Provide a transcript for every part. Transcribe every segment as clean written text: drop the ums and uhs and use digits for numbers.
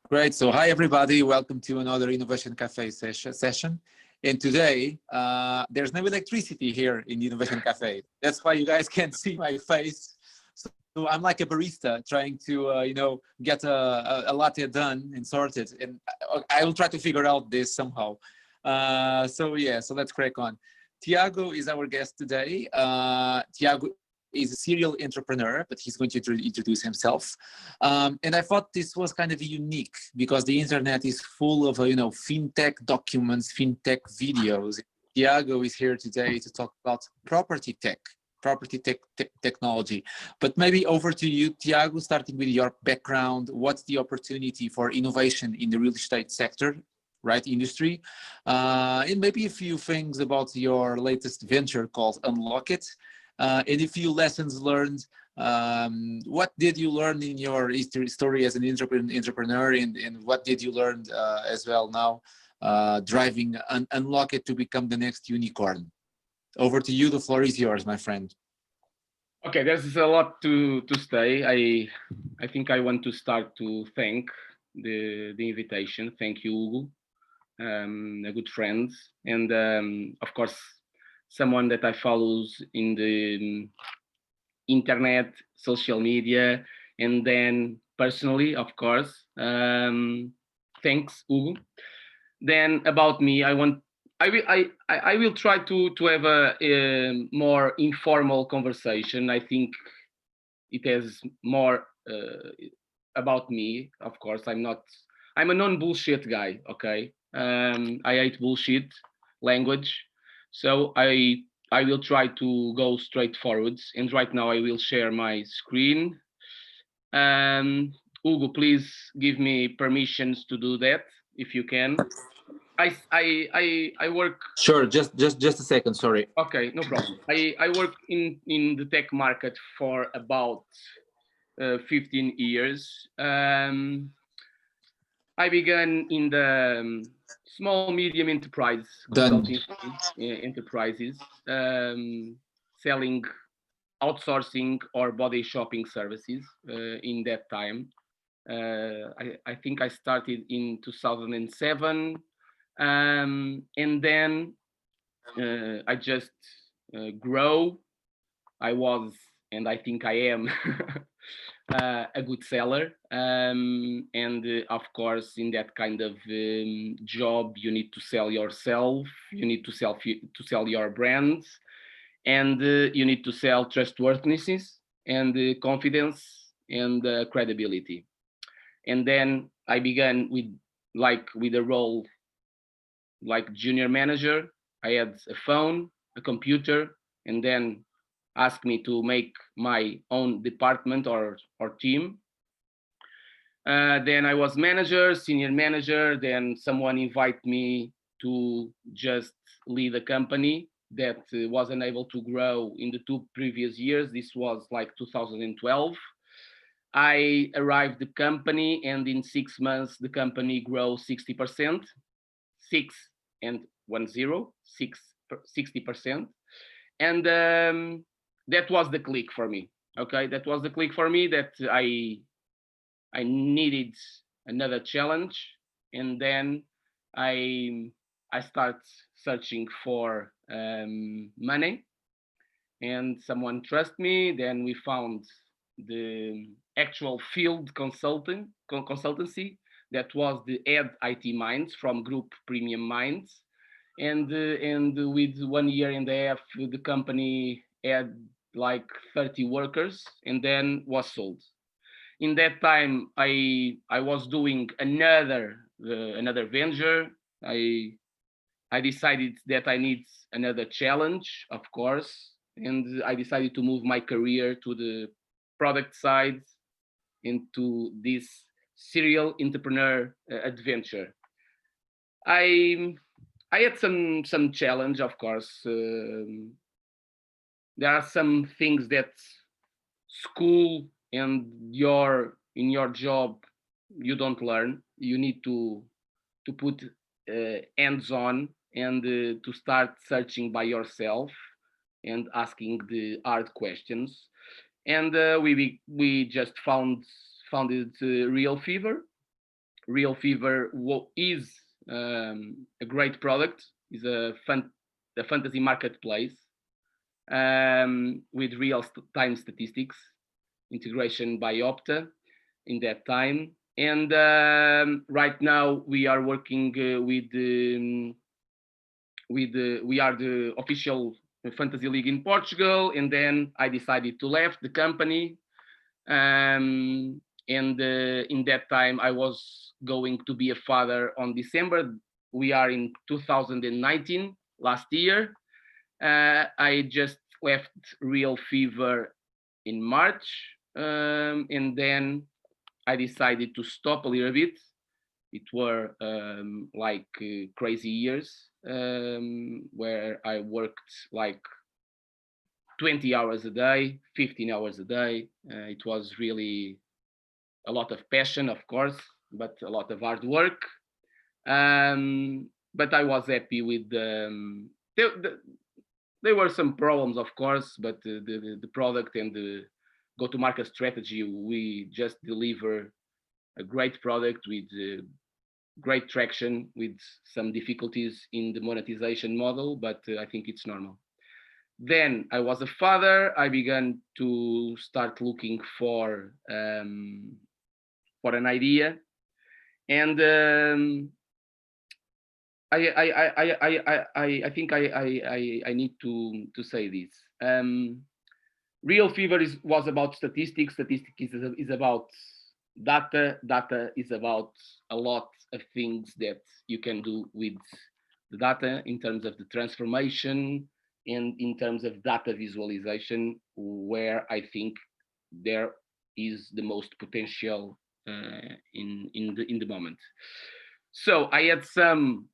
Great. So, hi everybody. Welcome to another Innovation Cafe session. And today, there's no electricity here in the Innovation Cafe. That's why you guys can't see my face. So I'm like a barista trying to, get a latte done and sorted. And I will try to figure out this somehow. So let's crack on. Tiago is our guest today. Tiago is a serial entrepreneur, but he's going to introduce himself. And I thought this was kind of unique because the internet is full of, fintech documents, fintech videos. Tiago is here today to talk about property tech technology. But maybe over to you, Tiago, starting with your background. What's the opportunity for innovation in the real estate sector, right, industry? And maybe a few things about your latest venture called Unlockit. And a few lessons learned. What did you learn in your story as an entrepreneur, and what did you learn as well now driving Unlockit to become the next unicorn? Over to you. The floor is yours, my friend. Okay, there's a lot to say. I think I want to start to thank the invitation. Thank you, Hugo, a good friend, and of course, someone that I follows in the internet, social media, and then personally, of course. Thanks, Hugo. Then about me, I will try to have a more informal conversation. I think it has more about me. Of course, I'm a non-bullshit guy. Okay, I hate bullshit language, so I will try to go straight forwards. And right now I will share my screen. Hugo, please give me permissions to do that if you can. I work. Sure, just a second. Sorry. Okay, no problem. I work in the tech market for about 15 years. I began in the small medium enterprise consulting enterprises, selling outsourcing or body shopping services in that time. I think I started in 2007, and then I just grow. I was, and I think I am, a good seller. And of course, in that kind of job, you need to sell yourself. You need to sell your brands, and you need to sell trustworthiness and confidence and credibility. And then I began with a role like junior manager. I had a phone, a computer, and then asked me to make my own department or team. Then I was manager, senior manager. Then someone invited me to just lead a company that wasn't able to grow in the 2 previous years. This was like 2012. I arrived the company, and in 6 months, the company grew 60%, 6 and 10, 60%. And that was the click for me. Okay, that was the click for me that I needed another challenge, and then I start searching for money, and someone trust me. Then we found the actual field consultancy that was the Head IT Minds from Group Premium Minds, and with 1 year and a half, the company had like 30 workers, and then was sold. In that time, I was doing another venture. I decided that I need another challenge, of course, and I decided to move my career to the product side, into this serial entrepreneur adventure. I had some challenge, of course. There are some things that school and in your job you don't learn. You need to put hands on, and to start searching by yourself and asking the hard questions. And we just founded Real Fever. Real Fever is a great product. Is a fantasy marketplace with real-time statistics, integration by Opta in that time. And right now we are working we are the official fantasy league in Portugal. And then I decided to leave the company. And in that time, I was going to be a father on December. We are in 2019, last year. I just left Real Fever in March. And then I decided to stop a little bit. It were like crazy years where I worked like 20 hours a day, 15 hours a day. It was really a lot of passion, of course, but a lot of hard work. But I was happy with there were some problems, of course, but the product and the go-to-market strategy, we just deliver a great product with great traction, with some difficulties in the monetization model, but I think it's normal. Then I was a father. I began to start looking for an idea, and I think I need to say this. Real Fever was about statistics. Statistics is about data. Data is about a lot of things that you can do with the data in terms of the transformation and in terms of data visualization, where I think there is the most potential in the moment. So I had some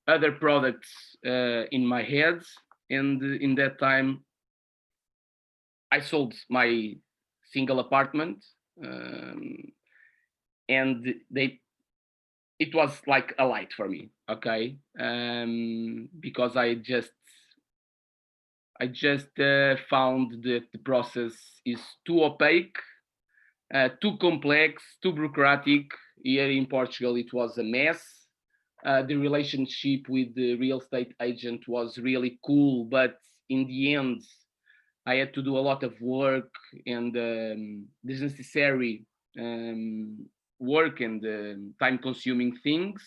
other products in my head, and in that time I sold my single apartment, and it was like a light for me, okay, because I just found that the process is too opaque, too complex, too bureaucratic. Here in Portugal, it was a mess. The relationship with the real estate agent was really cool, but in the end, I had to do a lot of work and necessary work and time-consuming things.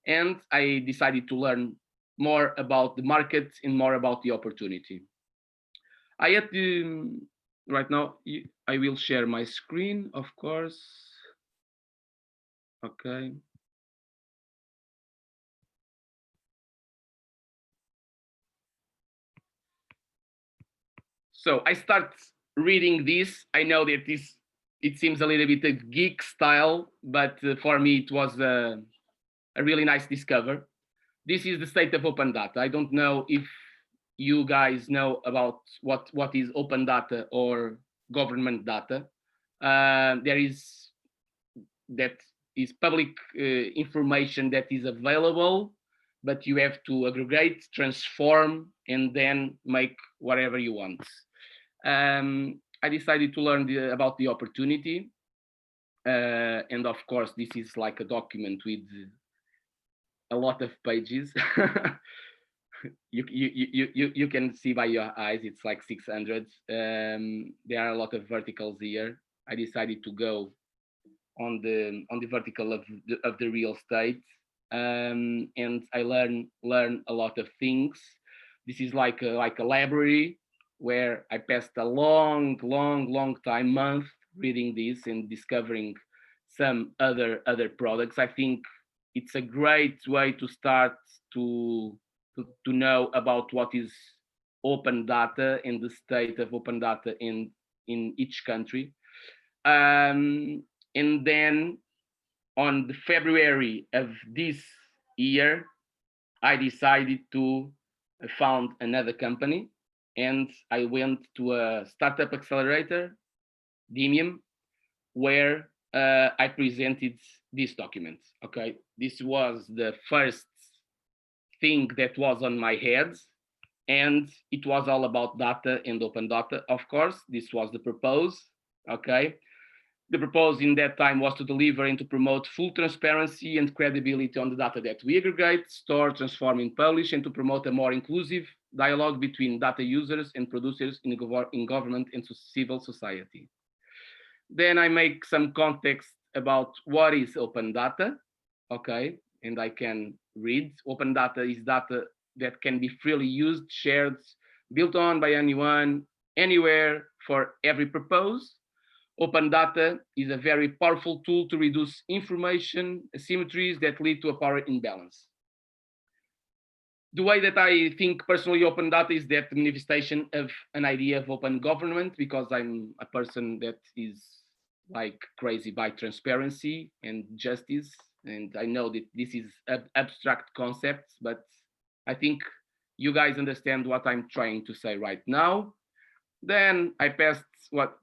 And I decided to learn more about the market and more about the opportunity. I had to, right now, I will share my screen, of course. Okay. So I start reading this. I know that it seems a little bit a geek style, but for me it was a really nice discover. This is the state of open data. I don't know if you guys know about what is open data or government data. There is public information that is available, but you have to aggregate, transform, and then make whatever you want. I decided to learn about the opportunity. And of course, this is like a document with a lot of pages. You can see by your eyes, it's like 600. There are a lot of verticals here. I decided to go on the vertical of the real estate, and I learn a lot of things. This is like a library where I passed a long time, month, reading this and discovering some other products. I think it's a great way to start to know about what is open data and the state of open data in each country. And then on the February of this year, I decided to found another company, and I went to a startup accelerator, Demium, where I presented this document. Okay, this was the first thing that was on my head, and it was all about data and open data. Of course, this was the purpose. Okay, The purpose in that time was to deliver and to promote full transparency and credibility on the data that we aggregate, store, transform, and publish, and to promote a more inclusive dialogue between data users and producers in government and civil society. Then I make some context about what is open data, okay? And I can read. Open data is data that can be freely used, shared, built on by anyone, anywhere, for every purpose. Open data is a very powerful tool to reduce information asymmetries that lead to a power imbalance. The way that I think personally open data is that manifestation of an idea of open government, because I'm a person that is like crazy by transparency and justice. And I know that this is abstract concepts, but I think you guys understand what I'm trying to say right now. Then I passed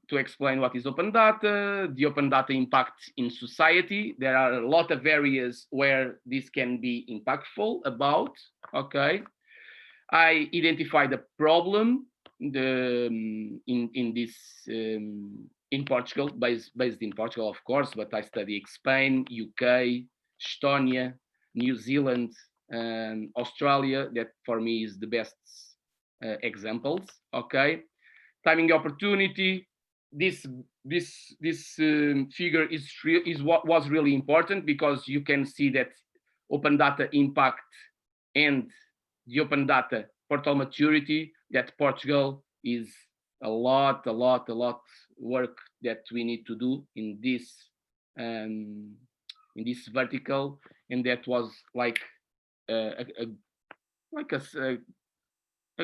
to explain what is open data, the open data impact in society. There are a lot of areas where this can be impactful about, okay? I identified the problem in Portugal, based in Portugal, of course, but I study Spain, UK, Estonia, New Zealand, Australia. That for me is the best examples, okay? Timing opportunity. This figure is what was really important, because you can see that open data impact and the open data portal maturity, that Portugal is a lot work that we need to do in this vertical, and that was like a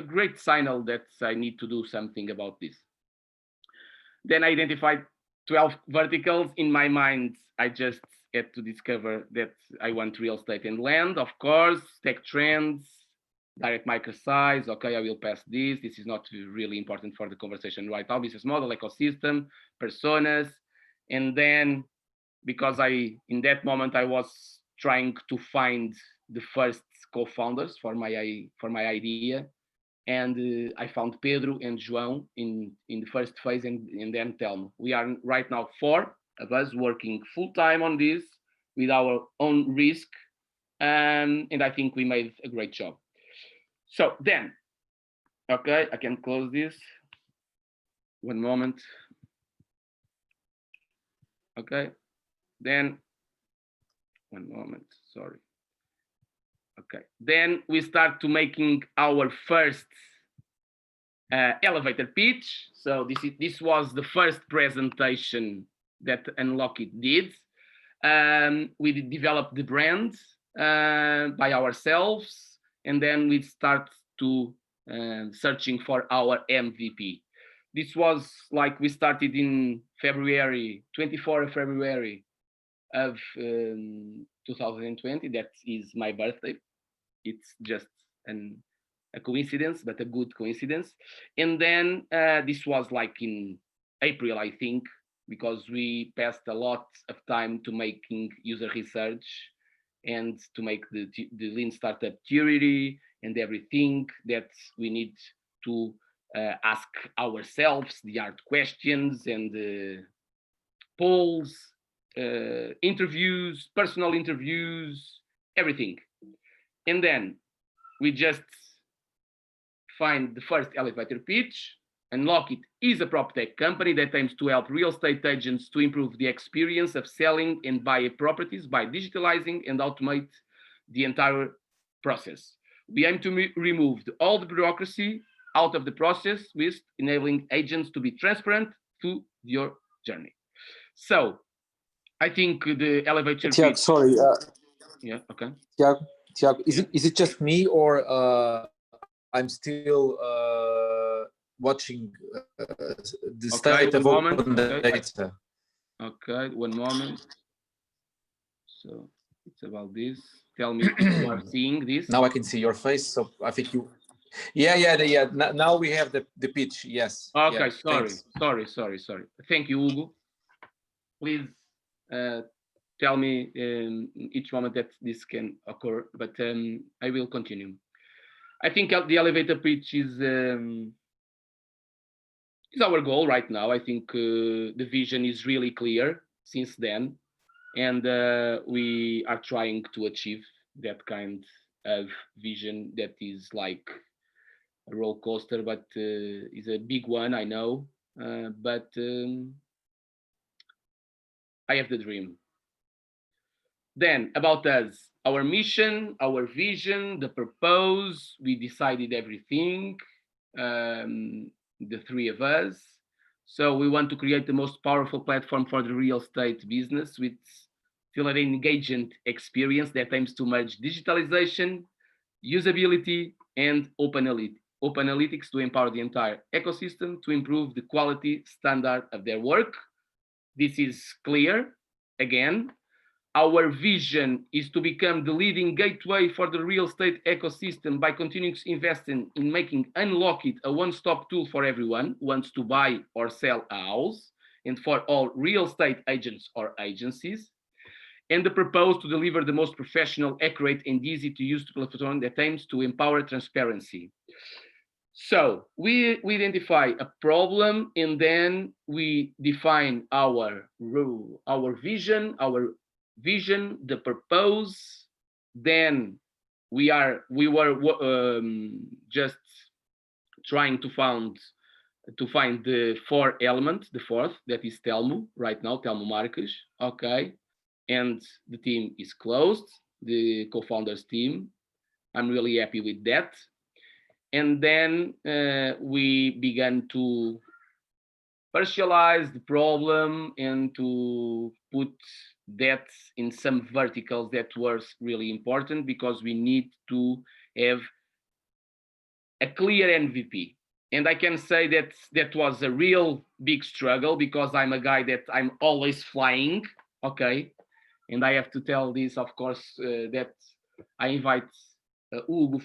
great signal that I need to do something about this. Then I identified 12 verticals. In my mind, I just had to discover that I want real estate and land, of course, tech trends, direct market size. Okay, I will pass this. This is not really important for the conversation right now. Business model, ecosystem, personas. And then, because in that moment, I was trying to find the first co-founders for my idea. And I found Pedro and João in the first phase, and then Telmo. We are right now 4 of us working full time on this with our own risk, and I think we made a great job. So then, okay, I can close this. One moment. Okay, then, one moment, sorry. Okay, then we start to making our first elevator pitch. So this was the first presentation that Unlockit did. We developed the brand by ourselves, and then we start to searching for our MVP. This was like we started in February, 24 of February of 2020. That is my birthday. It's just a coincidence, but a good coincidence. And then this was like in April, I think, because we passed a lot of time to making user research and to make the lean startup theory and everything that we need to ask ourselves, the hard questions and polls, interviews, personal interviews, everything. And then we just find the first elevator pitch. Unlockit is a Proptech company that aims to help real estate agents to improve the experience of selling and buying properties by digitalizing and automate the entire process. We aim to remove all the bureaucracy out of the process, with enabling agents to be transparent through your journey. So I think the elevator Tiago, pitch. sorry. Yeah, okay. Tiago, is it just me, or I'm still watching the state of open data? Okay, one moment. So it's about this. Tell me if you are seeing this. Now I can see your face, so I think you. Yeah. Now we have the pitch. Yes. Okay, yeah, sorry. Thank you, Hugo. Please tell me each moment that this can occur, but I will continue. I think the elevator pitch is It's our goal right now. I think the vision is really clear since then, and we are trying to achieve that kind of vision that is like a roller coaster, but is a big one, I know. But I have the dream. Then about us, our mission, our vision, the purpose, we decided everything, the three of us. So we want to create the most powerful platform for the real estate business with still an engaging experience that aims to merge digitalization, usability, and open analytics to empower the entire ecosystem to improve the quality standard of their work. This is clear. Again, our vision is to become the leading gateway for the real estate ecosystem by continuing to invest in making Unlockit a one-stop tool for everyone who wants to buy or sell a house and for all real estate agents or agencies. And the purpose to deliver the most professional, accurate, and easy to use platform that aims to empower transparency. So we identify a problem and then we define our rule, our vision, the purpose. Then we were just trying to find the four element, the fourth, that is Telmo right now, Telmo Marques. Okay. And the team is closed, the co-founders team. I'm really happy with that. And then we began to partialize the problem and to put that in some verticals that were really important because we need to have a clear MVP. And I can say that that was a real big struggle because I'm a guy that I'm always flying, okay? And I have to tell this, of course, that I invite Hugo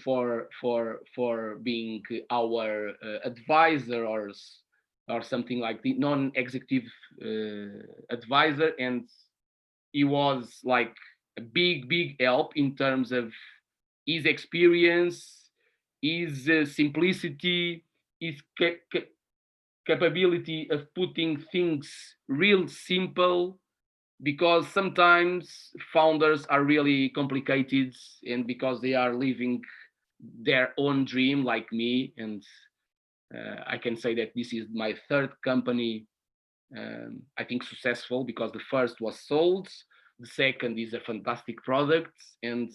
for being our advisor or something like the non-executive advisor, and he was like a big help in terms of his experience, his simplicity, his capability of putting things real simple, because sometimes founders are really complicated and because they are living their own dream like me. And I can say that this is my third company, I think successful, because the first was sold, the second is a fantastic product, and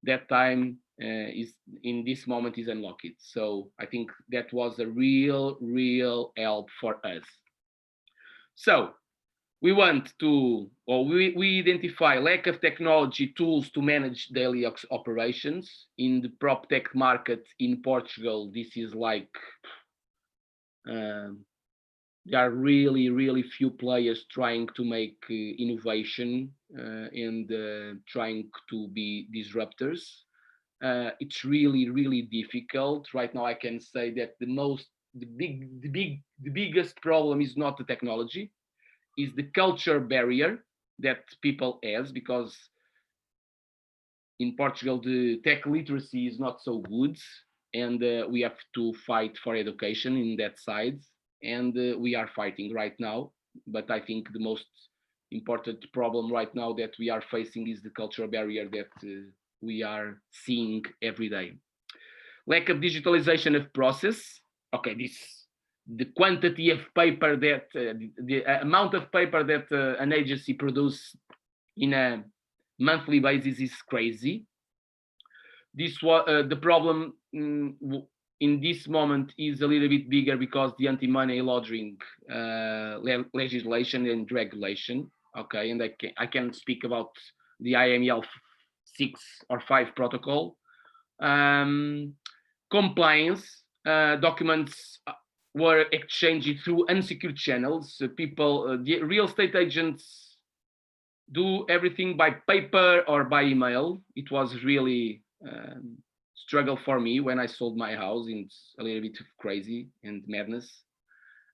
that time is in this moment is Unlockit. So I think that was a real help for us. So we want to, or we identify lack of technology tools to manage daily operations. In the Proptech market in Portugal, this is like, there are really few players trying to make innovation and trying to be disruptors. It's really difficult. Right now I can say that the biggest problem is not the technology, is the culture barrier that people has, because in Portugal the tech literacy is not so good, and we have to fight for education in that side, and we are fighting right now. But I think the most important problem right now that we are facing is the cultural barrier that we are seeing every day. Lack of digitalization of process. Okay, the quantity of paper that the amount of paper that an agency produces in a monthly basis is crazy. This was the problem in this moment is a little bit bigger because the anti-money laundering legislation and regulation. Okay, and I can speak about the IML 6 or 5 protocol. Compliance documents were exchanged through unsecured channels. People, the real estate agents do everything by paper or by email. It was really struggle for me when I sold my house. It's a little bit crazy and madness.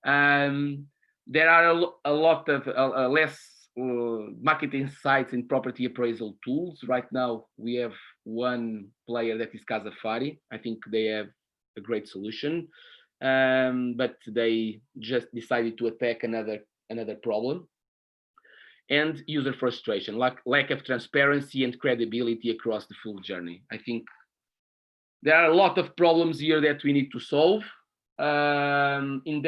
There are a lot of less marketing sites and property appraisal tools. Right now, we have one player that is Casafari. I think they have a great solution. but they just decided to attack another problem. And user frustration, lack of transparency and credibility across the full journey. I think there are a lot of problems here that we need to solve. In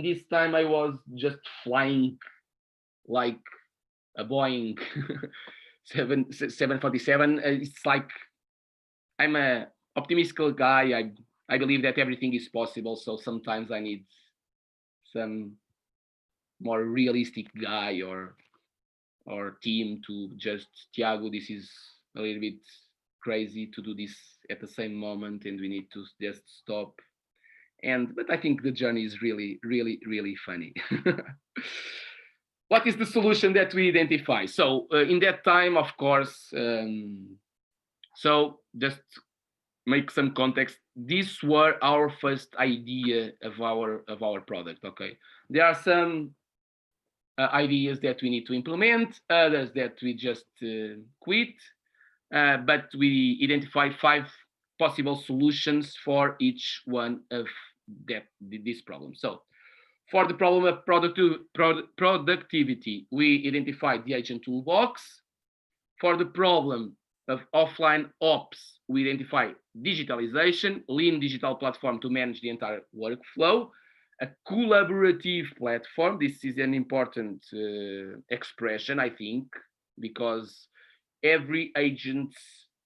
this time, I was just flying like a Boeing 747. It's like I'm a optimistic guy. I believe that everything is possible. So sometimes I need some more realistic guy or team to just, Tiago, this is a little bit crazy to do this at the same moment, and we need to just stop. But I think the journey is really, really, really funny. What is the solution that we identify? So in that time, of course, so just make some context. These were our first idea of our product. Okay, there are some ideas that we need to implement, others that we just quit, but we identify 5 possible solutions for each one of this problem. So for the problem of productivity, we identified the agent toolbox. For the problem of offline ops, we identify digitalization, lean digital platform to manage the entire workflow, a collaborative platform. This is an important expression, I think, because every agent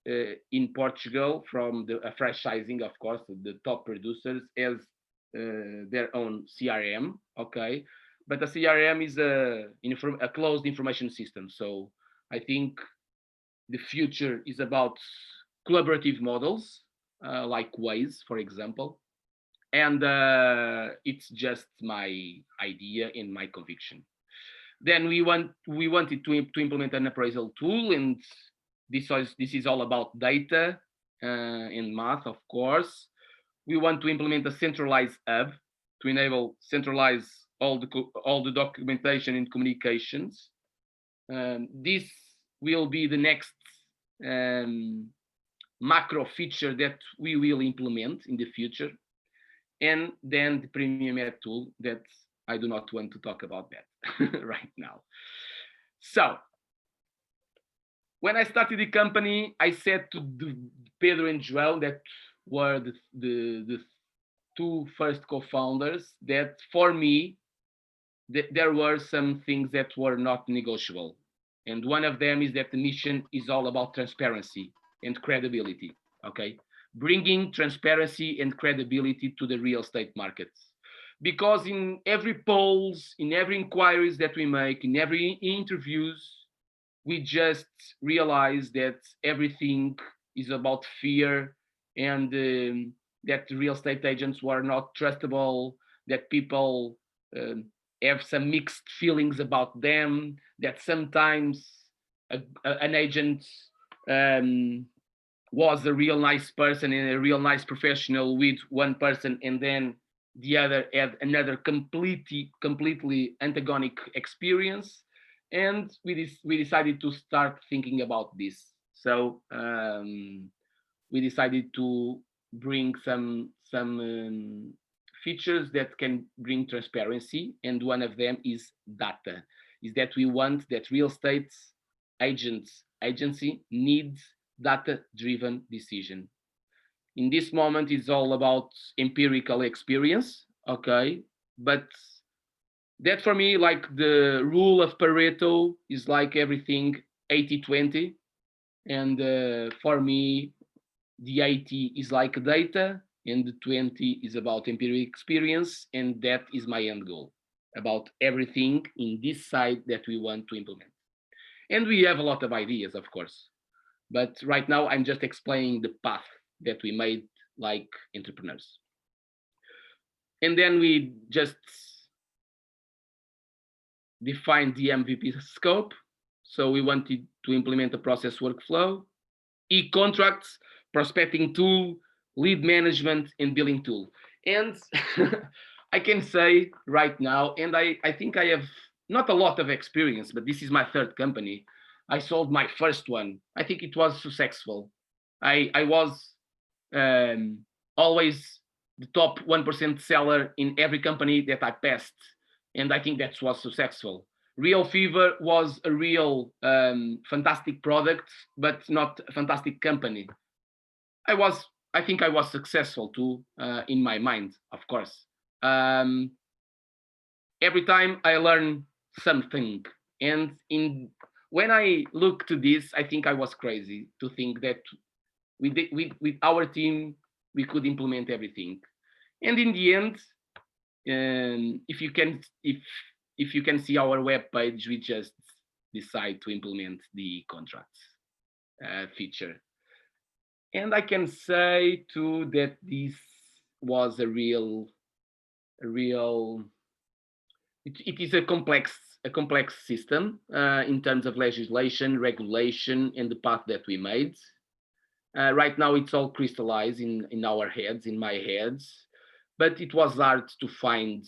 in Portugal, from the franchising, of course, the top producers, has their own CRM, okay? But a CRM is a closed information system. So I think the future is about collaborative models, like Waze, for example. And it's just my idea and my conviction. Then we wanted to implement an appraisal tool, and this is all about data and math, of course. We want to implement a centralized hub to enable centralize all the documentation and communications. This will be the next macro feature that we will implement in the future. And then the premium ad tool that I do not want to talk about that right now. So when I started the company, I said to Pedro and Joel, that were the 2 first co-founders, that for me, there were some things that were not negotiable. And one of them is that the mission is all about transparency and credibility, okay? Bringing transparency and credibility to the real estate markets. Because in every polls, in every inquiries that we make, in every interviews, we just realize that everything is about fear, and that real estate agents were not trustable, that people have some mixed feelings about them, that sometimes an agent was a real nice person and a real nice professional with one person, and then the other had another completely antagonic experience. And we decided to start thinking about this. So we decided to bring some features that can bring transparency, and one of them is data. Is that we want that real estate agency needs data-driven decision. In this moment, it's all about empirical experience, okay? But that for me, like the rule of Pareto, is like everything 80-20. And for me, the 80 is like data, and the 20 is about empirical experience. And that is my end goal, about everything in this side that we want to implement. And we have a lot of ideas, of course. But right now, I'm just explaining the path that we made like entrepreneurs. And then we just defined the MVP scope. So we wanted to implement a process workflow, e-contracts, prospecting tool, lead management, and billing tool. And I can say right now, and I think I have not a lot of experience, but this is my 3rd company. I sold my first one. I think it was successful. I was always the top 1% seller in every company that I passed. And I think that was successful. Real Fever was a real fantastic product, but not a fantastic company. I think I was successful too, in my mind, of course. Every time I learn something, and when I look to this, I think I was crazy to think that with our team we could implement everything. And in the end, if you can see our webpage, we just decide to implement the contracts feature. And I can say too that this was a real it is a complex system in terms of legislation, regulation, and the path that we made. Right now, it's all crystallized in our heads, in my heads, but it was hard to find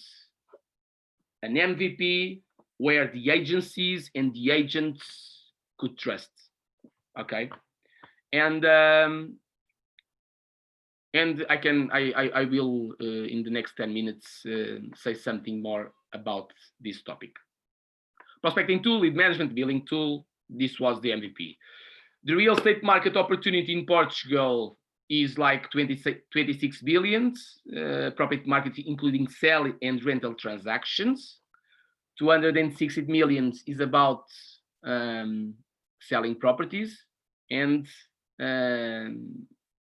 an MVP where the agencies and the agents could trust. Okay, and I will in the next 10 minutes say something more about this topic. Prospecting tool, lead management, billing tool. This was the MVP. The real estate market opportunity in Portugal is like 26 billion, property market including sale and rental transactions. 260 million is about selling properties, and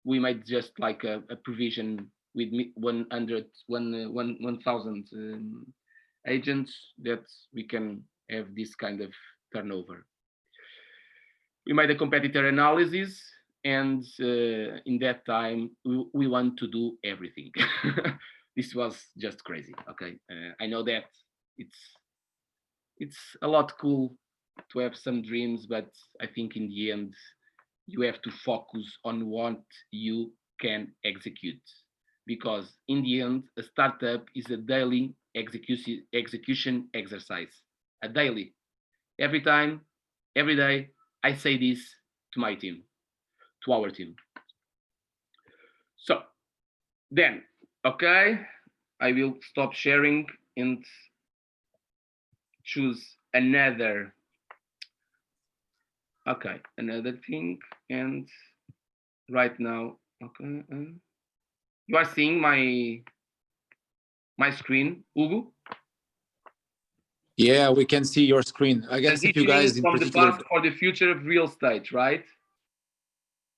we made just like a provision with 1,000 agents that we can have this kind of turnover. We made a competitor analysis, and in that time we want to do everything. This was just crazy. Okay, I know that it's a lot cool to have some dreams, but I think in the end you have to focus on what you can execute, because in the end a startup is a daily execution exercise. A daily, every time, every day, I say this to my team, to our team. So then, okay, I will stop sharing and choose another thing. And right now, okay, you are seeing my screen, Hugo? Yeah, we can see your screen. I guess if you guys in from particular, the past for the future of real estate, right?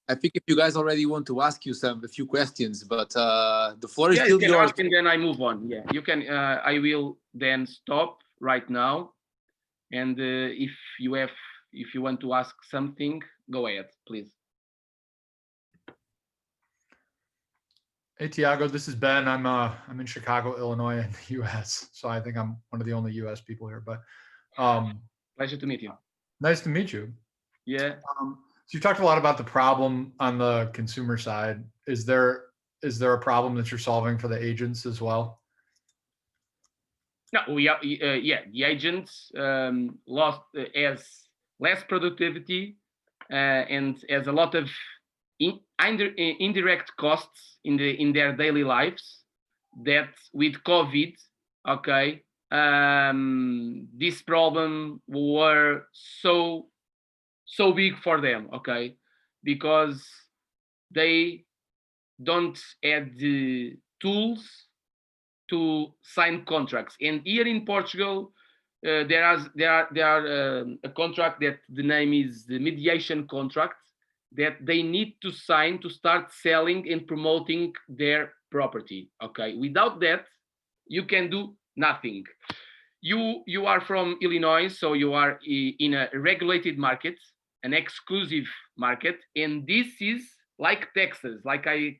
I think if you guys already want to ask you a few questions, but the floor is still you can yours. ask and then I move on. Yeah, you can. I will then stop right now, and if you want to ask something, go ahead, please. Hey Tiago, this is Ben. I'm in Chicago, Illinois, in the U.S. So I think I'm one of the only U.S. people here. But pleasure to meet you. Nice to meet you. Yeah. So you talked a lot about the problem on the consumer side. Is there a problem that you're solving for the agents as well? No, we are. The agents lost as less productivity and as a lot of indirect costs in their daily lives. That with COVID, okay, this problem were so big for them, okay, because they don't have the tools to sign contracts. And here in Portugal, there are a contract that the name is the mediation contract that they need to sign to start selling and promoting their property. Okay, without that, you can do nothing. You are from Illinois, so you are in a regulated market, an exclusive market, and this is like Texas. Like I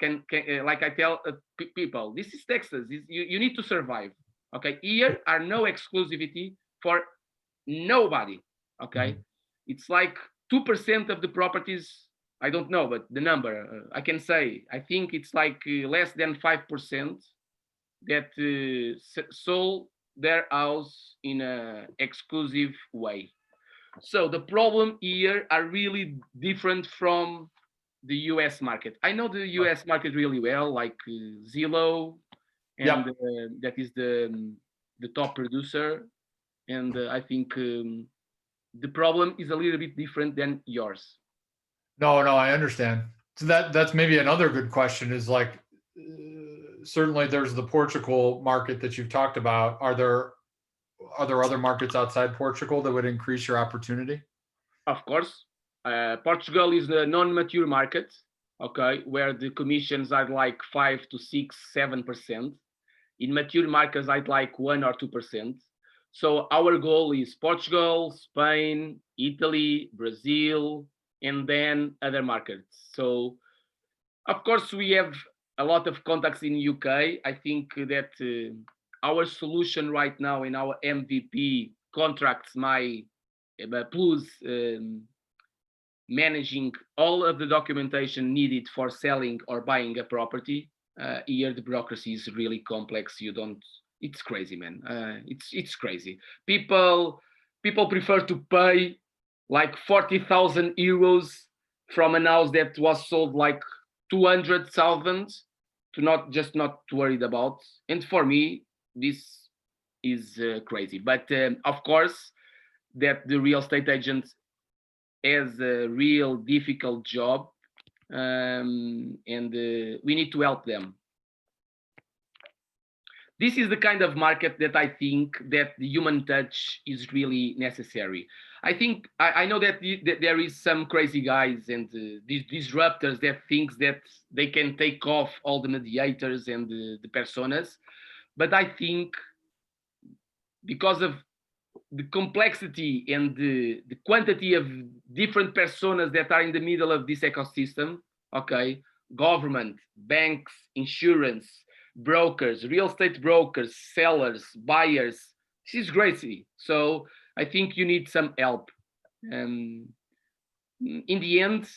tell people, this is Texas. You need to survive. Okay, here are no exclusivity for nobody. Okay, it's like 2% of the properties. I don't know, but the number I can say. I think it's like less than 5% that sold their house in an exclusive way. So the problem here are really different from the US market. I know the US market really well, like Zillow, and that is the top producer. And I think the problem is a little bit different than yours. No, I understand. So that's maybe another good question is like, certainly there's the Portugal market that you've talked about. Are there other markets outside Portugal that would increase your opportunity? Of course. Portugal is a non-mature market, okay, where the commissions are like 5 to 6, 7%. In mature markets, I'd like 1 or 2%. So our goal is Portugal, Spain, Italy, Brazil, and then other markets. So, of course, we have a lot of contacts in UK. I think that our solution right now in our MVP contracts my plus managing all of the documentation needed for selling or buying a property. Here the bureaucracy is really complex. It's crazy, man. It's crazy. People prefer to pay like 40,000 euros from a house that was sold like 200,000 to not worried about. And for me, this is crazy. But of course, that the real estate agent has a real difficult job, and we need to help them. This is the kind of market that I think that the human touch is really necessary. I know that there is some crazy guys and these disruptors that thinks that they can take off all the mediators and the personas, but I think because of the complexity and the quantity of different personas that are in the middle of this ecosystem, okay, government, banks, insurance, brokers, real estate brokers, sellers, buyers, this is crazy. So I think you need some help. In the end,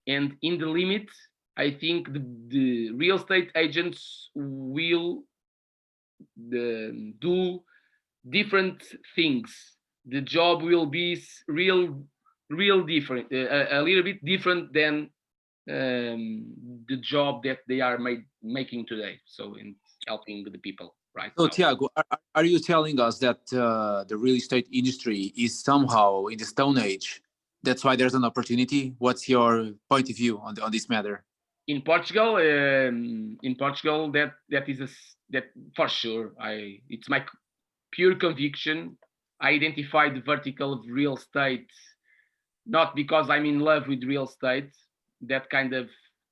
and in the limit, I think the real estate agents will do different things. The job will be real different, a little bit different than the job that they are making today. So in helping the people, right? So Tiago, are you telling us that the real estate industry is somehow in the Stone Age? That's why there's an opportunity. What's your point of view on this matter? In Portugal, that is that for sure. It's my pure conviction. I identified the vertical of real estate not because I'm in love with real estate. That kind of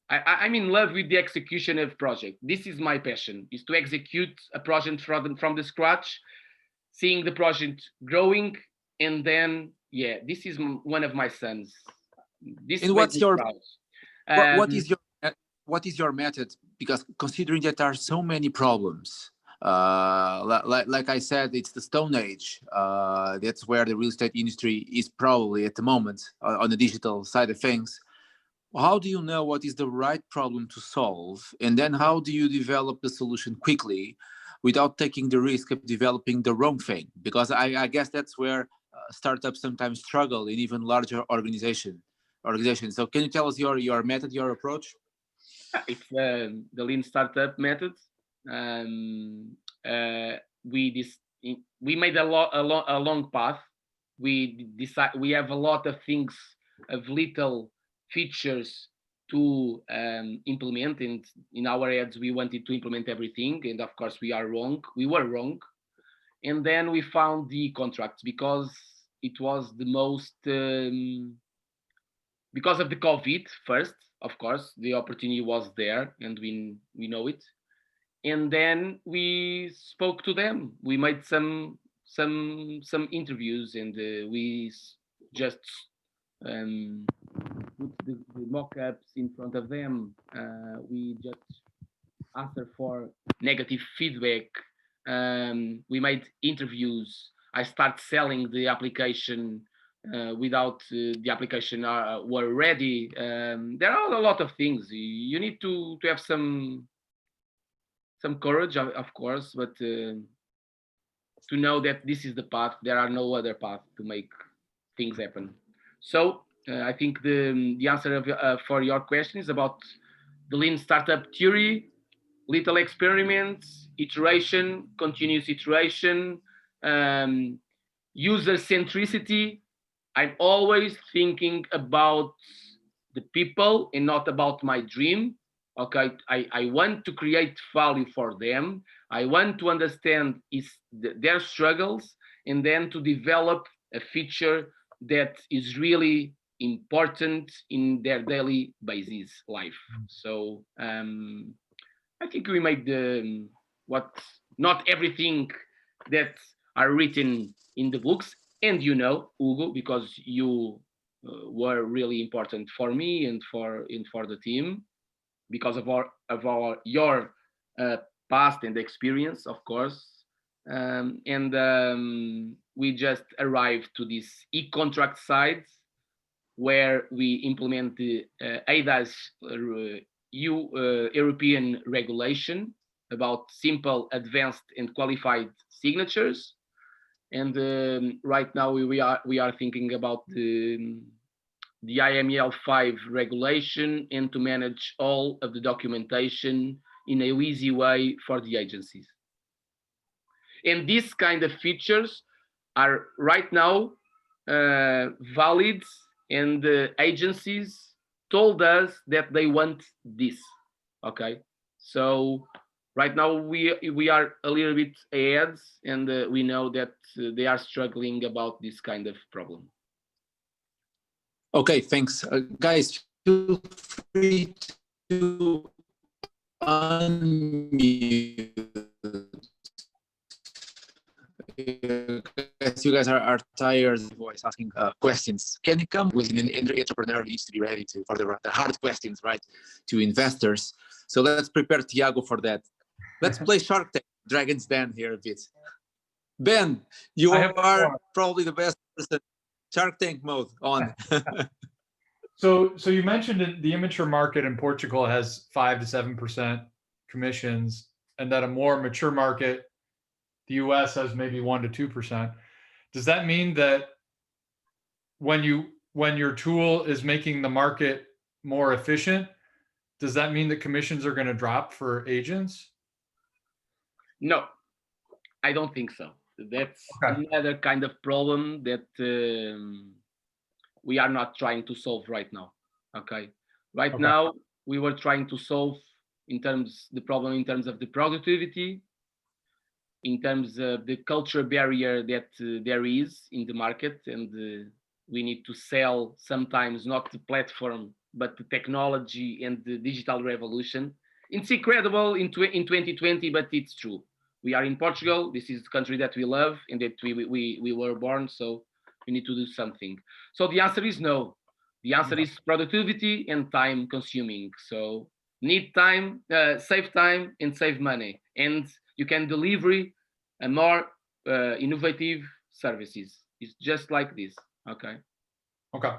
I'm in love with the execution of project. This is my passion: is to execute a project from the scratch, seeing the project growing, and then this is one of my sons. This and what's your what is your method? Because considering that there are so many problems, like I said, it's the Stone Age. That's where the real estate industry is probably at the moment on the digital side of things. How do you know what is the right problem to solve? And then how do you develop the solution quickly without taking the risk of developing the wrong thing? Because I guess that's where startups sometimes struggle in even larger organizations. So can you tell us your method, your approach? It's the lean startup method. We made a long path. We have a lot of things, of little features to implement, and in our heads we wanted to implement everything, and of course we were wrong. And then we found the contracts because it was the most because of the COVID first. Of course the opportunity was there, and we know it. And then we spoke to them. We made some interviews, and we just put the mock-ups in front of them. We just asked for negative feedback. We made interviews. I start selling the application without the application were ready. There are a lot of things. You need to have some courage, of course, but to know that this is the path. There are no other path to make things happen. So I think the answer for your question is about the lean startup theory, little experiments, iteration, continuous iteration, user centricity. I'm always thinking about the people and not about my dream. Okay, I want to create value for them. I want to understand their struggles and then to develop a feature that is really important in their daily basis life. So I think we made what not everything that are written in the books, and you know, Hugo, because you were really important for me and for the team because of your past and experience, of course. And we just arrived to this e-contract side where we implement the ADAS European regulation about simple, advanced, and qualified signatures. And right now we are thinking about the IML5 regulation and to manage all of the documentation in an easy way for the agencies. And these kind of features are right now valid, and the agencies told us that they want this. Okay, so right now we are a little bit ahead, and we know that they are struggling about this kind of problem. Okay, thanks. Guys, feel free to unmute. Guess you guys are tired of voice asking questions. Can you come with an entrepreneur needs to be ready for the hard questions, right, to investors? So let's prepare Tiago for that. Let's play Shark Tank, Dragon's Den here a bit. Ben, you are probably the best person. Shark Tank mode on. So you mentioned the immature market in Portugal has 5 to 7% commissions, and that a more mature market, the US, has maybe 1 to 2%. Does that mean that when your tool is making the market more efficient, does that mean that commissions are going to drop for agents? No, I don't think so. That's another kind of problem that we are not trying to solve right now. Okay, now we were trying to solve the problem in terms of the productivity, in terms of the culture barrier that there is in the market, and we need to sell sometimes not the platform but the technology and the digital revolution. It's incredible in 2020, but it's true. We are in Portugal. This is the country that we love and that we were born, so we need to do something. So the answer is no. The answer is productivity and time consuming. So need time, save time and save money. And you can deliver a more innovative services. It's just like this. Okay. Okay.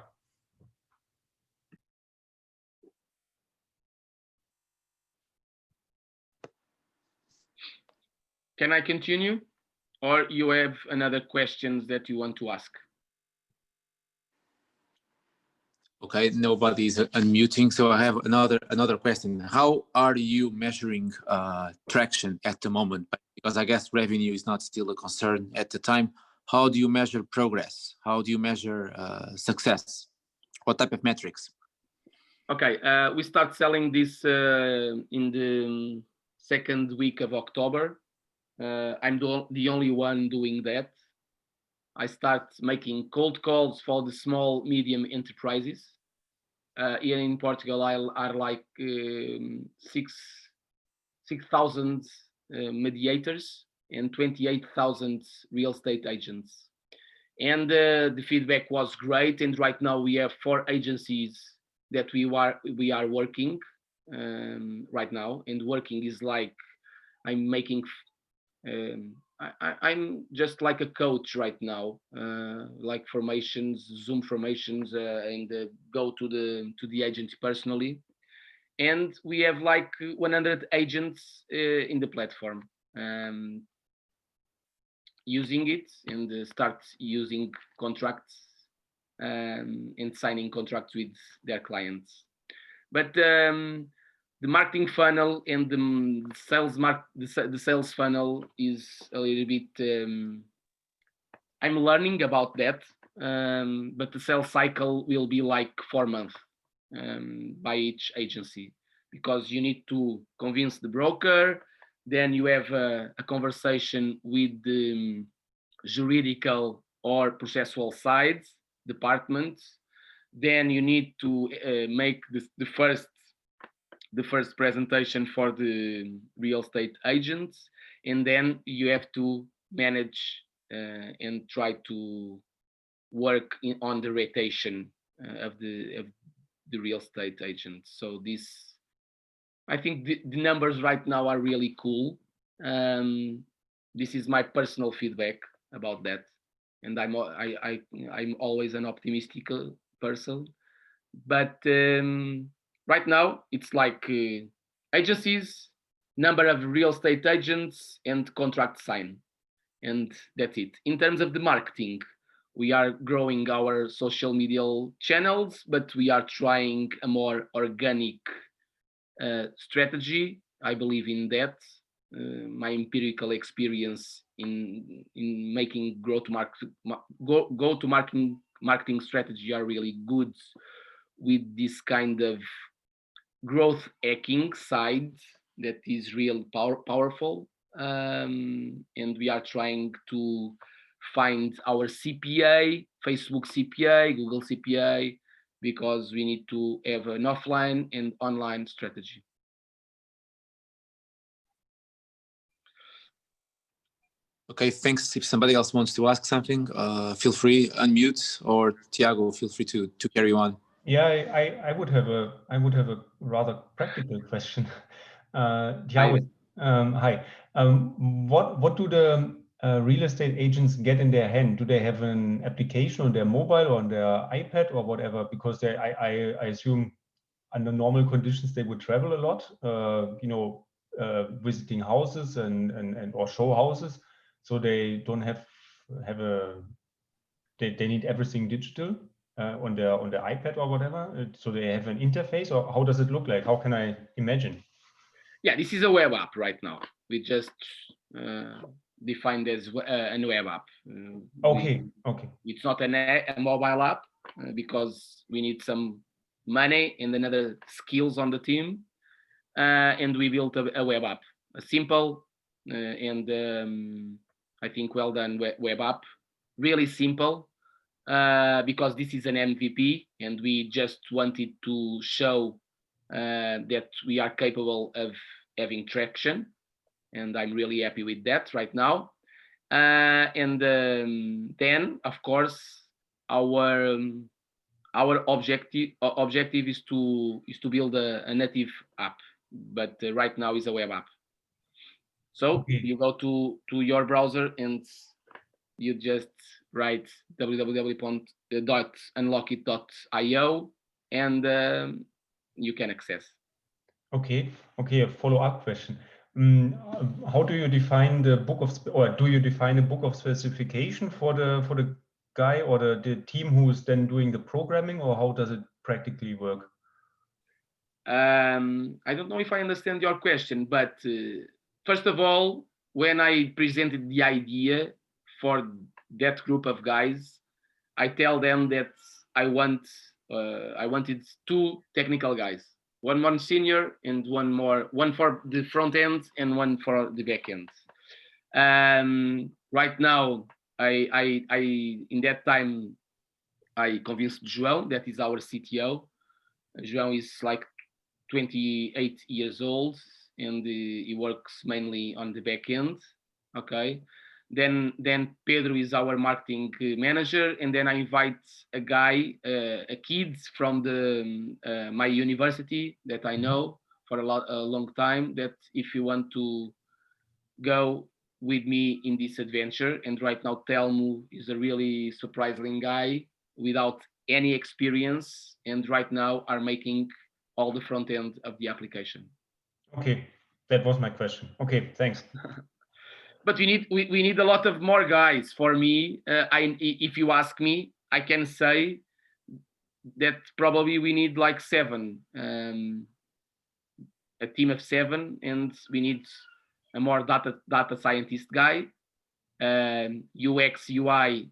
Can I continue? Or you have another questions that you want to ask? Okay, nobody's unmuting, so I have another question. How are you measuring traction at the moment? Because I guess revenue is not still a concern at the time. How do you measure progress? How do you measure success? What type of metrics? Okay, we start selling this in the second week of October. I'm the only one doing that. I start making cold calls for the small, medium enterprises. Here in Portugal, are like 6,000 mediators and 28,000 real estate agents. And the feedback was great. And right now we have 4 agencies that we are working right now. And working is like I'm making. I'm just like a coach right now, like formations, Zoom formations, and go to the agent personally. And we have like 100 agents in the platform using it and start using contracts and signing contracts with their clients. But the marketing funnel and the sales funnel is a little bit. I'm learning about that, but the sales cycle will be like 4 months by each agency, because you need to convince the broker, then you have a conversation with the juridical or processual sides departments, then you need to make the first presentation for the real estate agents, and then you have to manage and try to work on the rotation of the real estate agents. So this, I think the numbers right now are really cool. This is my personal feedback about that, and I'm always an optimistic person. But right now it's like agencies, number of real estate agents, and contract sign, and that's it. In terms of the marketing, we are growing our social media channels, but we are trying a more organic strategy. I believe in that. My empirical experience in making go to marketing strategy are really good with this kind of growth hacking side that is real powerful. And we are trying to find our CPA, Facebook CPA, Google CPA, because we need to have an offline and online strategy. Okay, thanks. If somebody else wants to ask something, feel free, unmute, or Tiago, feel free to carry on. Yeah, I would have a rather practical question. Tiago, hi. What do the real estate agents get in their hand? Do they have an application on their mobile or on their iPad or whatever? Because I assume under normal conditions they would travel a lot, visiting houses and or show houses. So they don't have they need everything digital on their iPad or whatever. So they have an interface, or how does it look like? How can I imagine? Yeah, this is a web app right now. We just defined as a web app. Okay. It's not a mobile app because we need some money and another skills on the team, and we built a web app, a simple and I think well done web app, really simple, because this is an MVP and we just wanted to show that we are capable of having traction, and I'm really happy with that right now. And then, of course, our objective is to build a native app, but right now is a web app. So you go to your browser and you just write www.unlockit.io and you can access. Okay. A follow-up question. How do you define the book of, or do you define a book of specification for the guy or the team who is then doing the programming, or how does it practically work? I don't know if I understand your question, but first of all, when I presented the idea for that group of guys, I tell them that I wanted 2 technical guys, one senior and one for the front end and one for the back end. Right now, I in that time I convinced João, that is our CTO. João is like 28 years old and he works mainly on the back end. Okay. Then Pedro is our marketing manager, and then I invite a guy, a kid from my university that I know for a long time, that if you want to go with me in this adventure. And right now Telmo is a really surprising guy without any experience, and right now are making all the front end of the application. Okay, that was my question. Okay, thanks. But we need a lot of more guys. For me, if you ask me, I can say that probably we need like 7, a team of 7, and we need a more data scientist guy, UX UI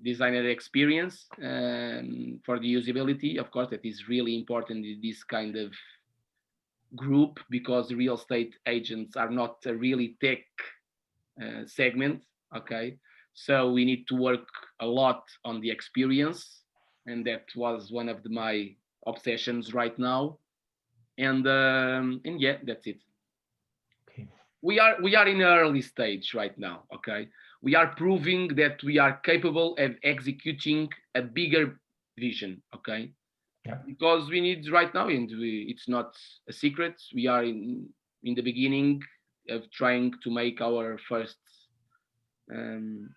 designer experience for the usability. Of course, that is really important in this kind of group, because real estate agents are not a really tech segment. Okay, so we need to work a lot on the experience, and that was one of my obsessions right now. And yeah, that's it. Okay. We are in an early stage right now. Okay, we are proving that we are capable of executing a bigger vision. Okay, Yeah. because we need right now, and it's not a secret, we are in the beginning of trying to make our first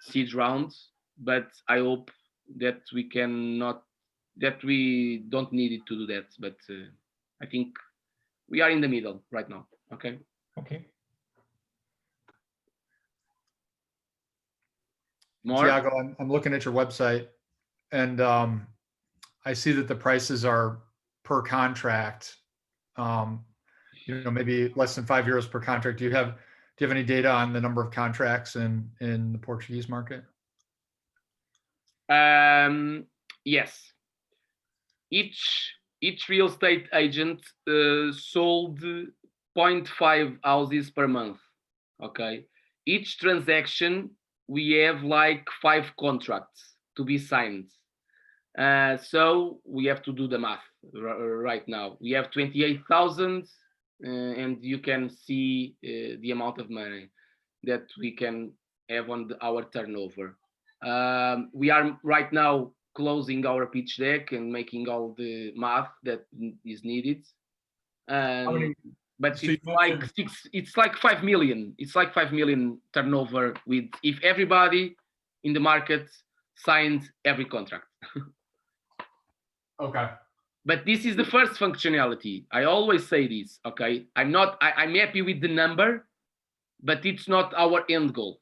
seed rounds, but I hope that we don't need it to do that. But I think we are in the middle right now. Okay. Okay. More? Tiago, I'm looking at your website, and I see that the prices are per contract. Maybe less than €5 per contract. Do you have any data on the number of contracts in the Portuguese market? Yes. Each real estate agent sold 0.5 houses per month. Okay. Each transaction, we have like 5 contracts to be signed. So we have to do the math right now. We have 28,000, and you can see the amount of money that we can have on our turnover. We are right now closing our pitch deck and making all the math that is needed. But So it's like 5 million. It's like 5 million turnover with if everybody in the market signed every contract. Okay. But this is the first functionality. I always say this. Okay, I'm happy with the number, but it's not our end goal.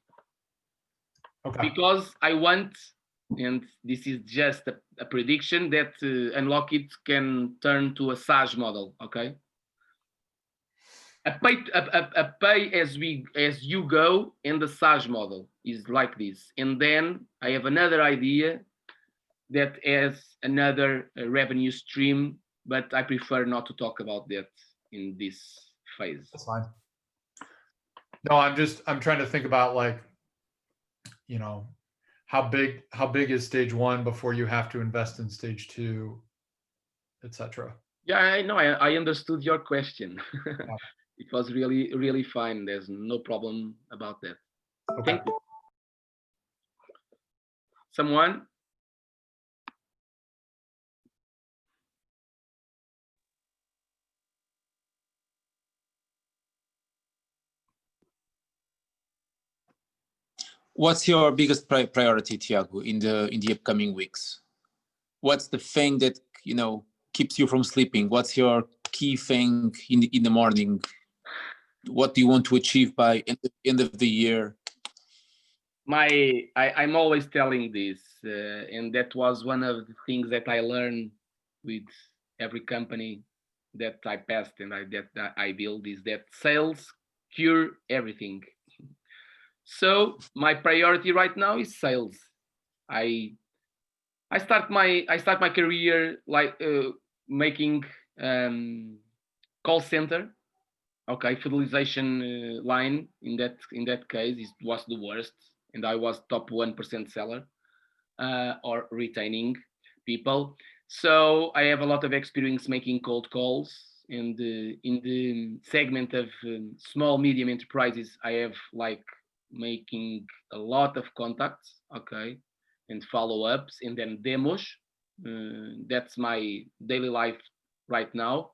Okay. Because I want, and this is just a prediction, that Unlockit can turn to a SaaS model. Okay. A pay as you go, and the SaaS model is like this. And then I have another idea that has another revenue stream, but I prefer not to talk about that in this phase. That's fine. No, I'm trying to think about, like, how big is stage 1 before you have to invest in stage 2, etc. Yeah, I know. I understood your question. Yeah. It was really, really fine. There's no problem about that. Okay. Thank you. Someone? What's your biggest priority, Tiago, in the upcoming weeks? What's the thing that keeps you from sleeping? What's your key thing in the morning? What do you want to achieve by end of the year? I'm always telling this, and that was one of the things that I learned with every company that I passed and that I build, is that sales cure everything. So my priority right now is sales. I start my career like making call center. Okay, fidelization line in that case was the worst, and I was top 1% seller or retaining people. So I have a lot of experience making cold calls, and in the segment of small medium enterprises, I have like making a lot of contacts, okay, and follow-ups, and then demos. That's my daily life right now.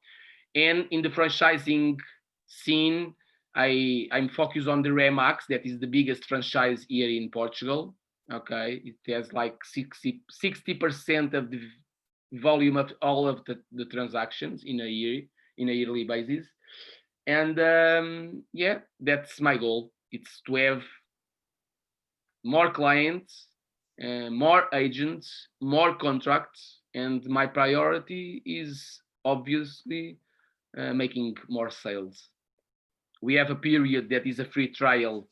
And in the franchising scene, I'm focused on the Remax. That is the biggest franchise here in Portugal. Okay, it has like 60% of the volume of all of the transactions in a yearly basis. And yeah, that's my goal. It's to have more clients more agents, more contracts, and my priority is obviously making more sales. We have a period that is a free trial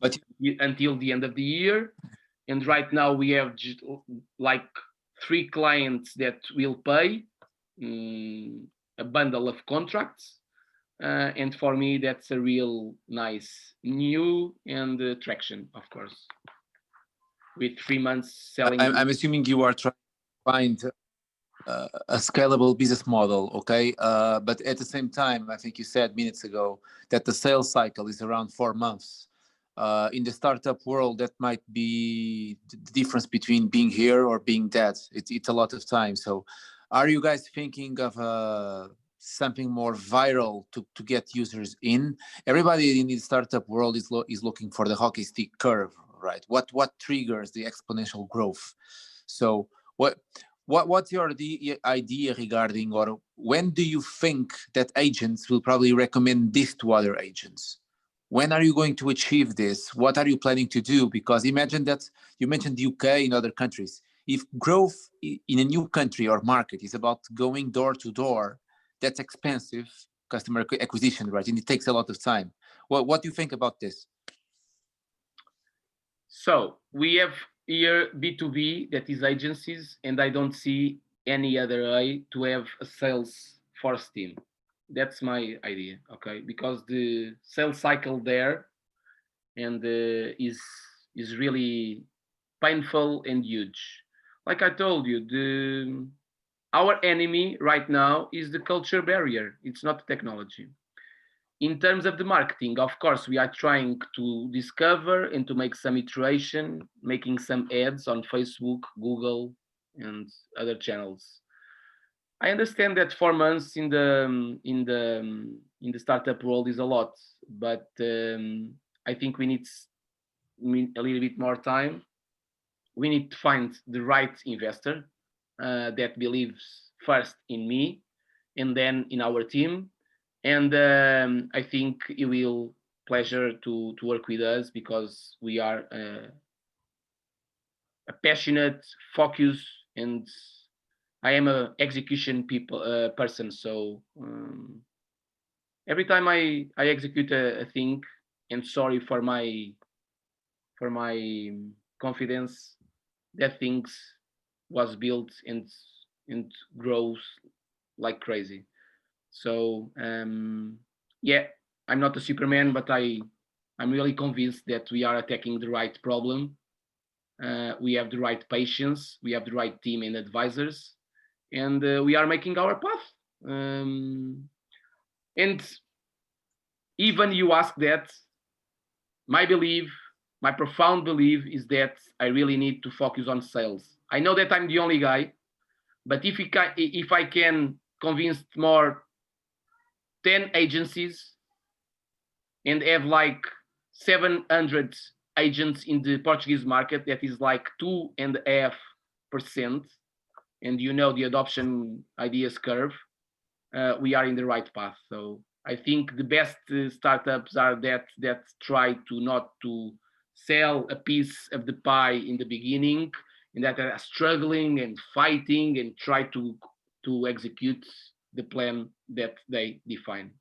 until the end of the year, and right now we have like 3 clients that will pay a bundle of contracts, and for me that's a real nice new and traction, of course, with 3 months selling. I'm assuming you are trying to find a scalable business model, okay? But at the same time, I think you said minutes ago that the sales cycle is around 4 months. In the startup world, that might be the difference between being here or being dead. It's a lot of time. So are you guys thinking of something more viral to get users in? Everybody in the startup world is looking for the hockey stick curve, right? What triggers the exponential growth? So what's your idea regarding, or when do you think that agents will probably recommend this to other agents? When are you going to achieve this? What are you planning to do? Because imagine that you mentioned the UK and other countries. If growth in a new country or market is about going door to door, that's expensive customer acquisition, right? And it takes a lot of time. What do you think about this? So we have here B2B, that is agencies, and I don't see any other way to have a sales force team. That's my idea, okay? Because the sales cycle there and is really painful and huge. Like I told you, our enemy right now is the culture barrier. It's not technology. In terms of the marketing, of course, we are trying to discover and to make some iteration, making some ads on Facebook, Google, and other channels. I understand that 4 months in the startup world is a lot, but I think we need a little bit more time. We need to find the right investor that believes first in me and then in our team. And I think it will pleasure to work with us because we are a passionate, focused, and I am a execution person. So every time I execute a thing, and sorry for my confidence, that things was built and grows like crazy. So yeah, I'm not a Superman, but I'm really convinced that we are attacking the right problem. We have the right patience, we have the right team and advisors, and we are making our path. And even you ask that, my profound belief is that I really need to focus on sales. I know that I'm the only guy, but if I can convince more 10 agencies and have like 700 agents in the Portuguese market, that is like 2.5%, and you know the adoption ideas curve, we are in the right path. So I think the best startups are that try to not to sell a piece of the pie in the beginning, and that are struggling and fighting and try to execute the plan that they define.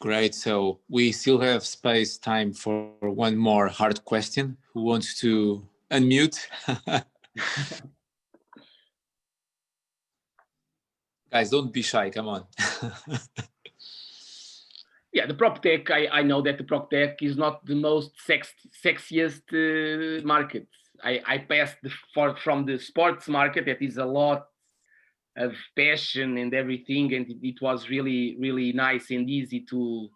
Great. So we still have time for one more hard question. Who wants to unmute? Guys, don't be shy. Come on. Yeah, the Proptech, I know that the Proptech is not the most sexiest market. I passed from the sports market that is a lot of passion and everything, and it was really, really nice and easy to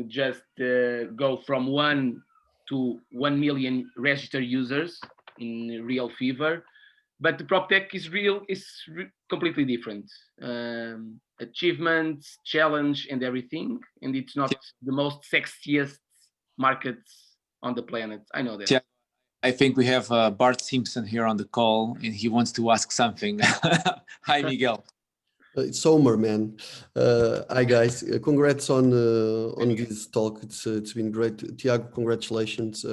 just go from 1 to 1 million registered users in real fever. But the Proptech is completely different. Achievements, challenge, and everything, and it's not the most sexiest markets on the planet. I know that. Yeah. I think we have Bart Simpson here on the call, and he wants to ask something. Hi, Miguel. It's Somer, man. Hi guys, congrats on this talk. It's been great. Tiago, congratulations.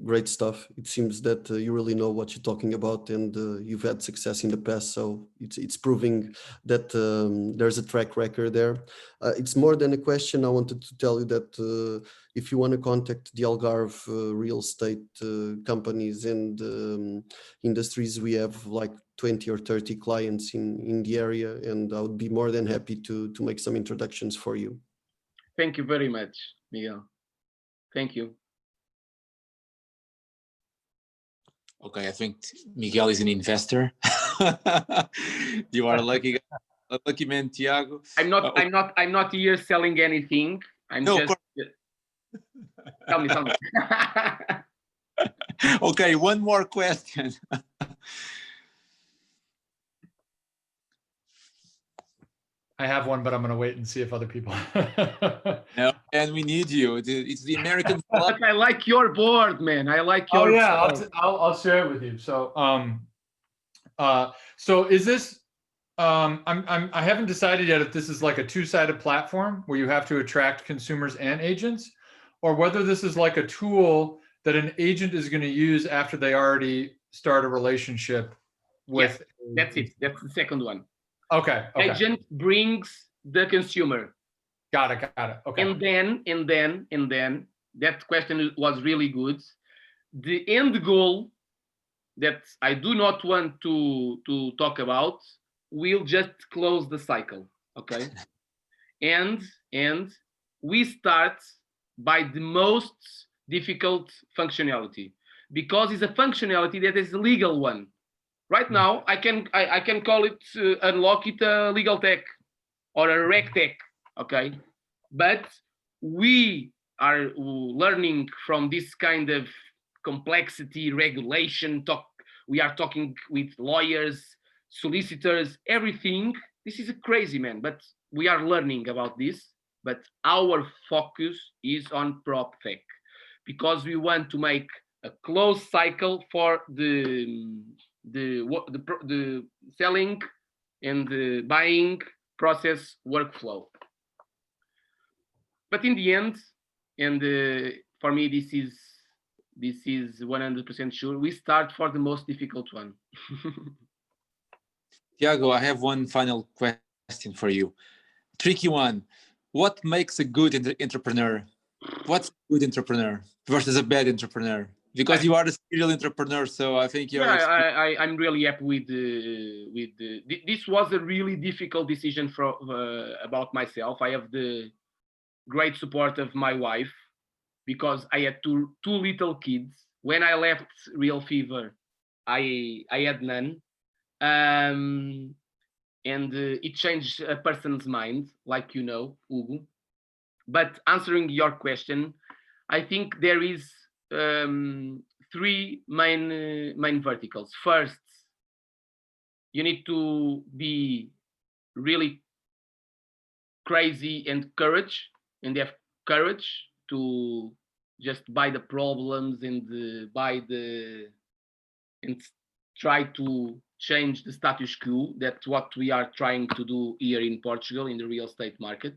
Great stuff. It seems that you really know what you're talking about, and you've had success in the past. So it's proving that there's a track record there. It's more than a question. I wanted to tell you that if you want to contact the Algarve real estate companies and industries, we have like 20 or 30 clients in the area, and I would be more than happy to make some introductions for you. Thank you very much, Miguel. Thank you. Okay, I think Miguel is an investor. You are a lucky man, Tiago. I'm not here selling anything. I'm no, just tell me. Okay, one more question. I have one, but I'm going to wait and see if other people. No, and we need you. It's the American. But I like your board, man. I like your. Oh yeah, I'll share it with you. So so is this? I haven't decided yet if this is like a two-sided platform where you have to attract consumers and agents, or whether this is like a tool that an agent is going to use after they already start a relationship with. Yes, that's it. That's the second one. Okay. Agent brings the consumer. Got it. Okay. And then that question was really good. The end goal that I do not want to talk about will just close the cycle. Okay. and we start by the most difficult functionality, because it's a functionality that is a legal one. Right now, I can call it Unlockit a legal tech or a reg tech, okay? But we are learning from this kind of complexity, regulation, we are talking with lawyers, solicitors, everything. This is crazy, man, but we are learning about this. But our focus is on Proptech, because we want to make a closed cycle for the selling and the buying process workflow. But in the end, and for me, this is 100% sure, we start for the most difficult one. Tiago, I have one final question for you. Tricky one. What makes a good entrepreneur? What's a good entrepreneur versus a bad entrepreneur? Because you are a serial entrepreneur, so I think you're. Yeah, I'm really happy with this was a really difficult decision about myself. I have the great support of my wife, because I had two little kids. When I left Real Fever, I had none, and it changed a person's mind, like you know, Hugo. But answering your question, I think there is three main verticals. First, you need to be really crazy and have courage to just buy the problems and try to change the status quo. That's what we are trying to do here in Portugal in the real estate market.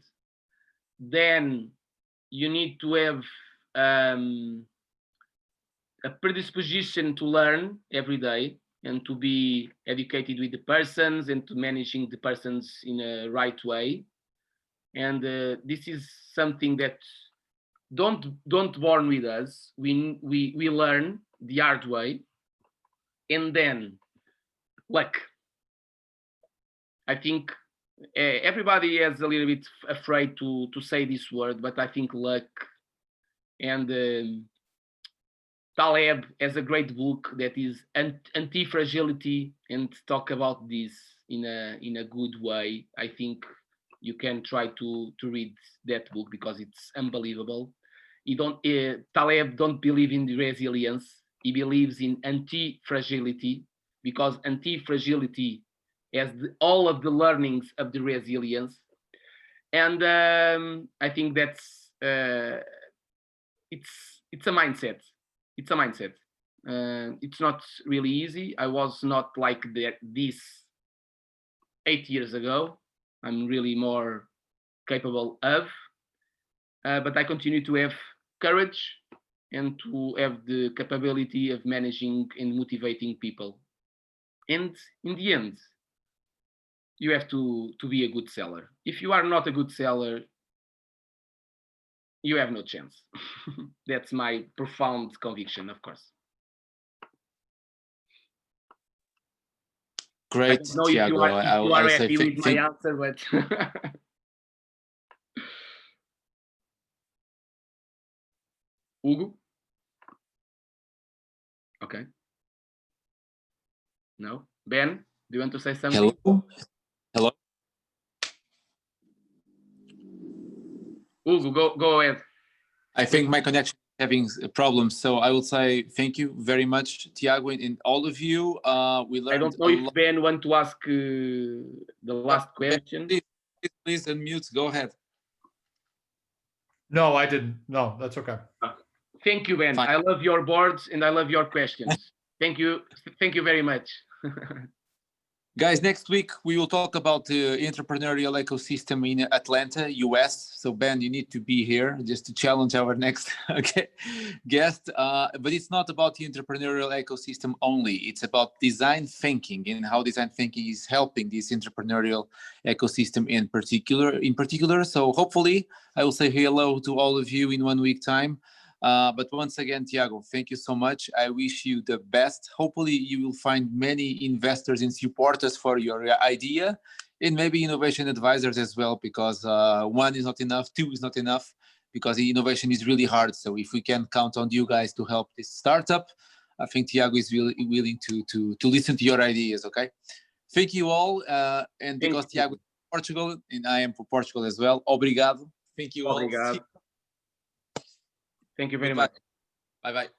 Then you need to have a predisposition to learn every day and to be educated with the persons and to managing the persons in a right way. And this is something that don't born with us. We learn the hard way. And then luck. I think everybody is a little bit afraid to say this word, but I think luck. And Taleb has a great book that is anti-fragility, and talk about this in a good way. I think you can try to read that book because it's unbelievable. Taleb don't believe in the resilience. He believes in anti-fragility, because anti-fragility has all of the learnings of the resilience. And I think that's it's a mindset. It's a mindset. It's not really easy. I was not like this 8 years ago. I'm really more capable of. But I continue to have courage and to have the capability of managing and motivating people. And in the end, you have to be a good seller. If you are not a good seller, you have no chance. That's my profound conviction, of course. Great, I don't know Tiago. if you are say happy with my answer, but Hugo? Okay. No? Ben, do you want to say something? Hello. Hugo, go ahead. I think my connection is having problems, so I will say thank you very much, Tiago, and all of you. We learned. I don't know if Ben want to ask the last question. Please unmute. Go ahead. No, I didn't. No, that's okay. Thank you, Ben. Fine. I love your boards and I love your questions. Thank you. Thank you very much. Guys, next week we will talk about the entrepreneurial ecosystem in Atlanta, US. So Ben, you need to be here just to challenge our next guest. But it's not about the entrepreneurial ecosystem only. It's about design thinking and how design thinking is helping this entrepreneurial ecosystem in particular. So hopefully I will say hello to all of you in 1 week time. But once again, Tiago, thank you so much. I wish you the best. Hopefully you will find many investors and supporters for your idea, and maybe innovation advisors as well, because 1 is not enough, 2 is not enough, because the innovation is really hard. So if we can count on you guys to help this startup, I think Tiago is really willing to listen to your ideas, okay? Thank you all. And because Tiago is from Portugal, and I am from Portugal as well, obrigado. Thank you all. Thank you very much. Bye-bye.